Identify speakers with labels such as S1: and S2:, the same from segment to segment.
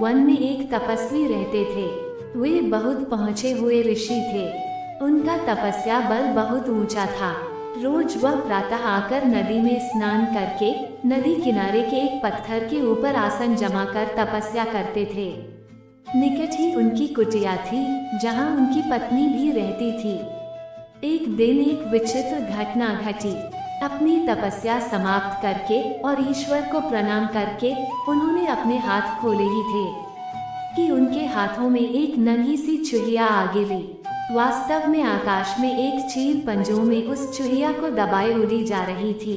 S1: One में एक तपस्वी रहते थे। वे बहुत पहुँचे हुए ऋषि थे। उनका तपस्या बल बहुत ऊंचा था। रोज वह प्रातः आकर नदी में स्नान करके नदी किनारे के एक पत्थर के ऊपर आसन जमाकर तपस्या करते थे। निकट ही उनकी कुटिया थी, जहाँ उनकी पत्नी भी रहती थी। एक दिन एक विचित्र घटना घटी। अपनी तपस्या समाप्त करके और ईश्वर को प्रणाम करके उन्होंने अपने हाथ खोले ही थे कि उनके हाथों में एक नन्ही सी चूहिया आ गिरी। वास्तव में आकाश में एक चील पंजों में उस चूहिया को दबाए उड़ी जा रही थी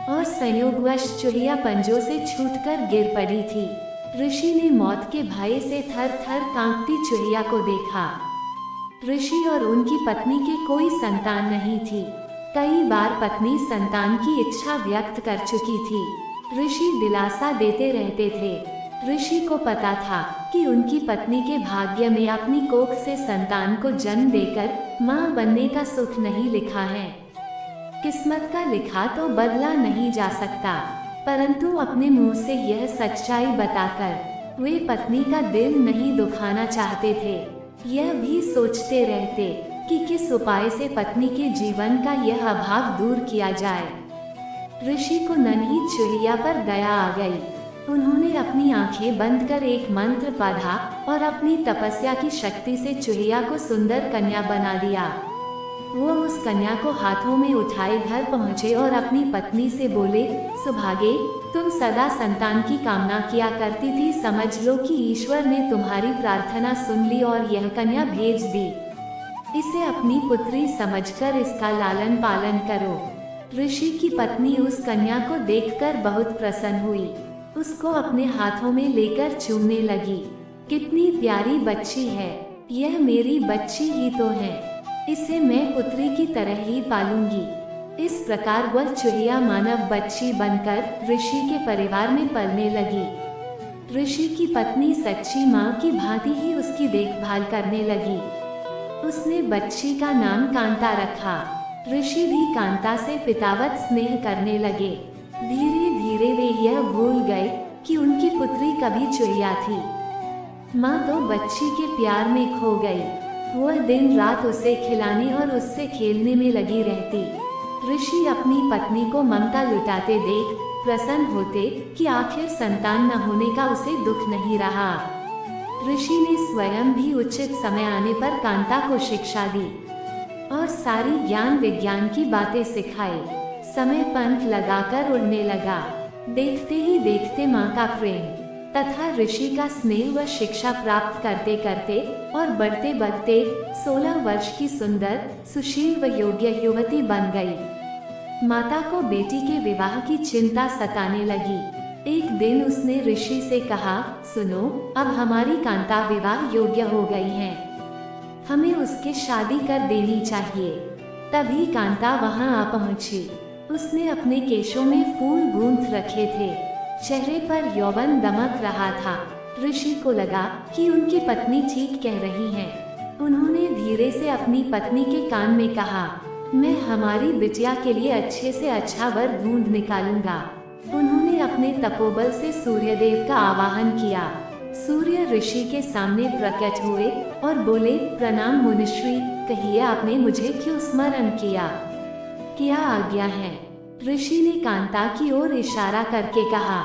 S1: और संयोगवश चूहिया पंजों से छूटकर गिर पड़ी थी। ऋषि ने मौत के भय से थर थर कांपती चूहिया को देखा। ऋषि और उनकी पत्नी के कोई संतान नहीं थी। कई बार पत्नी संतान की इच्छा व्यक्त कर चुकी थी। ऋषि दिलासा देते रहते थे। ऋषि को पता था कि उनकी पत्नी के भाग्य में अपनी कोख से संतान को जन्म देकर मां बनने का सुख नहीं लिखा है। किस्मत का लिखा तो बदला नहीं जा सकता, परंतु अपने मुंह से यह सच्चाई बताकर वे पत्नी का दिल नहीं दुखाना चाहते थे। यह भी सोचते रहते कि किस उपाय से पत्नी के जीवन का यह अभाव दूर किया जाए। ऋषि को नन्ही चूहिया पर दया आ गई। उन्होंने अपनी आंखें बंद कर एक मंत्र पढ़ा और अपनी तपस्या की शक्ति से चूहिया को सुंदर कन्या बना दिया। वो उस कन्या को हाथों में उठाए घर पहुँचे और अपनी पत्नी से बोले, सुभागे, तुम सदा संतान की कामना किया करती थी। समझ लो कि ईश्वर ने तुम्हारी प्रार्थना सुन ली और यह कन्या भेज दी। इसे अपनी पुत्री समझकर इसका लालन पालन करो। ऋषि की पत्नी उस कन्या को देखकर बहुत प्रसन्न हुई। उसको अपने हाथों में लेकर चूमने लगी। कितनी प्यारी बच्ची है, यह मेरी बच्ची ही तो है। इसे मैं पुत्री की तरह ही पालूंगी। इस प्रकार वह चूहिया मानव बच्ची बनकर ऋषि के परिवार में पलने लगी। ऋषि की पत्नी सच्ची माँ की भांति ही उसकी देखभाल करने लगी। उसने बच्ची का नाम कांता रखा। ऋषि भी कांता से पितावत स्नेह करने लगे। धीरे धीरे वे यह भूल गए कि उनकी पुत्री कभी चूहिया थी। माँ तो बच्ची के प्यार में खो गई। वह दिन रात उसे खिलाने और उससे खेलने में लगी रहती। ऋषि अपनी पत्नी को ममता लुटाते देख प्रसन्न होते कि आखिर संतान न होने का उसे दुख नहीं रहा। ऋषि ने स्वयं भी उचित समय आने पर कांता को शिक्षा दी और सारी ज्ञान विज्ञान की बातें सिखाई। समय पंख लगाकर उड़ने लगा। देखते ही देखते माँ का प्रेम तथा ऋषि का स्नेह व शिक्षा प्राप्त करते करते और बढ़ते बढ़ते 16 वर्ष की सुंदर, सुशील व योग्य युवती बन गई। माता को बेटी के विवाह की चिंता सताने लगी। एक दिन उसने ऋषि से कहा, सुनो, अब हमारी कांता विवाह योग्य हो गई है, हमें उसकी शादी कर देनी चाहिए। तभी कांता वहां आ पहुंची। उसने अपने केशों में फूल गूंथ रखे थे। चेहरे पर यौवन दमक रहा था। ऋषि को लगा कि उनकी पत्नी ठीक कह रही है। उन्होंने धीरे से अपनी पत्नी के कान में कहा, मैं हमारी बिटिया के लिए अच्छे से अच्छा वर ढूंढ निकालूंगा। उन्होंने अपने तपोबल से सूर्यदेव का आवाहन किया। सूर्य ऋषि के सामने प्रकट हुए और बोले, प्रणाम मुनिश्री, कहिए आपने मुझे क्यों स्मरण किया, क्या आज्ञा है। ऋषि ने कांता की ओर इशारा करके कहा,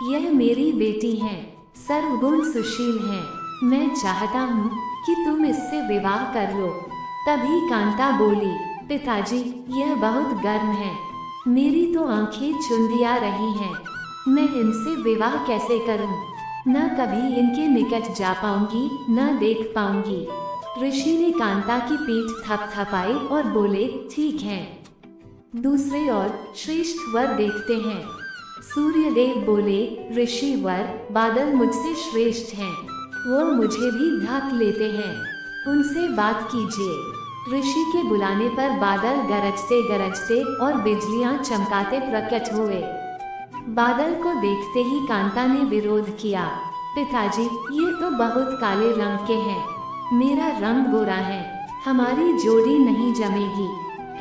S1: यह मेरी बेटी है, सर्वगुण सुशील है। मैं चाहता हूँ कि तुम इससे विवाह कर लो। तभी कांता बोली, पिताजी, यह बहुत गर्म है, मेरी तो आंखें चुंधिया रही हैं। मैं इनसे विवाह कैसे करूँ? न कभी इनके निकट जा पाऊंगी, न देख पाऊंगी। ऋषि ने कांता की पीठ थपथपाई और बोले, ठीक है, दूसरे और श्रेष्ठ वर देखते हैं। सूर्यदेव बोले, ऋषि वर, बादल मुझसे श्रेष्ठ हैं, वो मुझे भी ढक लेते हैं, उनसे बात कीजिए। ऋषि के बुलाने पर बादल गरजते गरजते और बिजलियां चमकाते प्रकट हुए। बादल को देखते ही कांता ने विरोध किया, पिताजी, ये तो बहुत काले रंग के हैं, मेरा रंग गोरा है, हमारी जोड़ी नहीं जमेगी।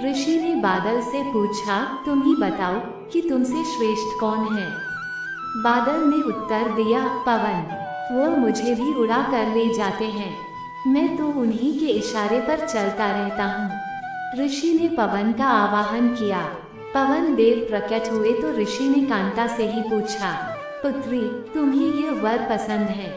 S1: ऋषि ने बादल से पूछा, तुम ही बताओ कि तुमसे श्रेष्ठ कौन है? बादल ने उत्तर दिया, पवन। वो मुझे भी उड़ा कर ले जाते हैं। मैं तो उन्हीं के इशारे पर चलता रहता हूँ। ऋषि ने पवन का आवाहन किया। पवन देव प्रकट हुए तो ऋषि ने कांता से ही पूछा, पुत्री, तुम्हें ये वर पसंद है?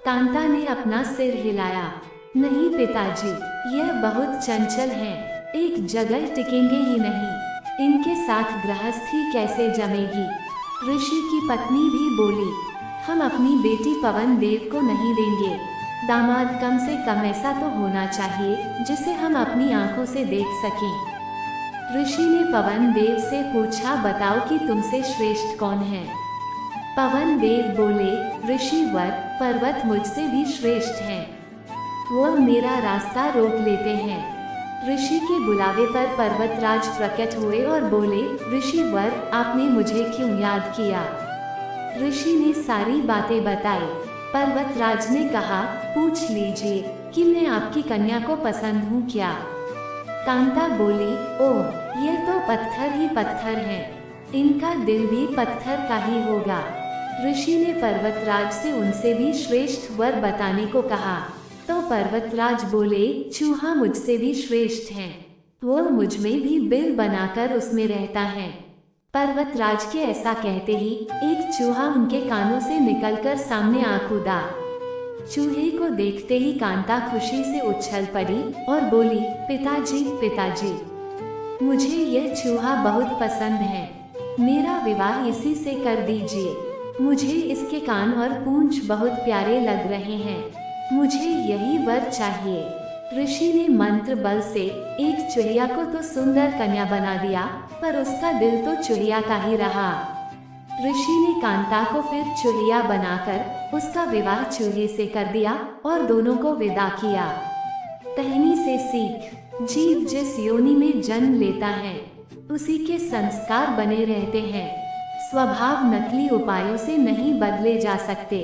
S1: कांता ने अपना सिर हिलाया। नहीं पिताजी, यह बहुत चंचल हैं, एक जगह टिकेंगे ही नहीं, इनके साथ गृहस्थी कैसे जमेगी? ऋषि की पत्नी भी बोली, हम अपनी बेटी पवन देव को नहीं देंगे। दामाद कम से कम ऐसा तो होना चाहिए जिसे हम अपनी आंखों से देख सकें। ऋषि ने पवन देव से पूछा, बताओ कि तुमसे श्रेष्ठ कौन है? पवन देव बोले, ऋषिवर, पर्वत मुझसे भी श्रेष्ठ हैं। वह मेरा रास्ता रोक लेते हैं। ऋषि के बुलावे पर पर्वतराज प्रकट हुए और बोले, ऋषिवर, आपने मुझे क्यों याद किया? ऋषि ने सारी बातें बताई। पर्वतराज ने कहा, पूछ लीजिए कि मैं आपकी कन्या को पसंद हूँ क्या? कांता बोली, ओह, यह तो पत्थर ही पत्थर हैं, इनका दिल भी पत्थर का ही होगा। ऋषि ने पर्वतराज से उनसे भी श्रेष्ठ वर बताने को कहा तो पर्वतराज बोले, चूहा मुझसे भी श्रेष्ठ है, वो मुझ में भी बिल बनाकर उसमें रहता है। पर्वतराज के ऐसा कहते ही एक चूहा उनके कानों से निकलकर सामने आ कूदा। चूहे को देखते ही कांता खुशी से उछल पड़ी और बोली, पिताजी, पिताजी, मुझे यह चूहा बहुत पसंद है, मेरा विवाह इसी से कर दीजिए। मुझे इसके कान और पूंछ बहुत प्यारे लग रहे हैं, मुझे यही वर चाहिए। ऋषि ने मंत्र बल से एक चूहिया को तो सुंदर कन्या बना दिया, पर उसका दिल तो चूहिया का ही रहा। ऋषि ने कांता को फिर चूहिया बनाकर उसका विवाह चूहे से कर दिया और दोनों को विदा किया। कहानी से सीख, जीव जिस योनि में जन्म लेता है उसी के संस्कार बने रहते हैं। स्वभाव नकली उपायों से नहीं बदले जा सकते।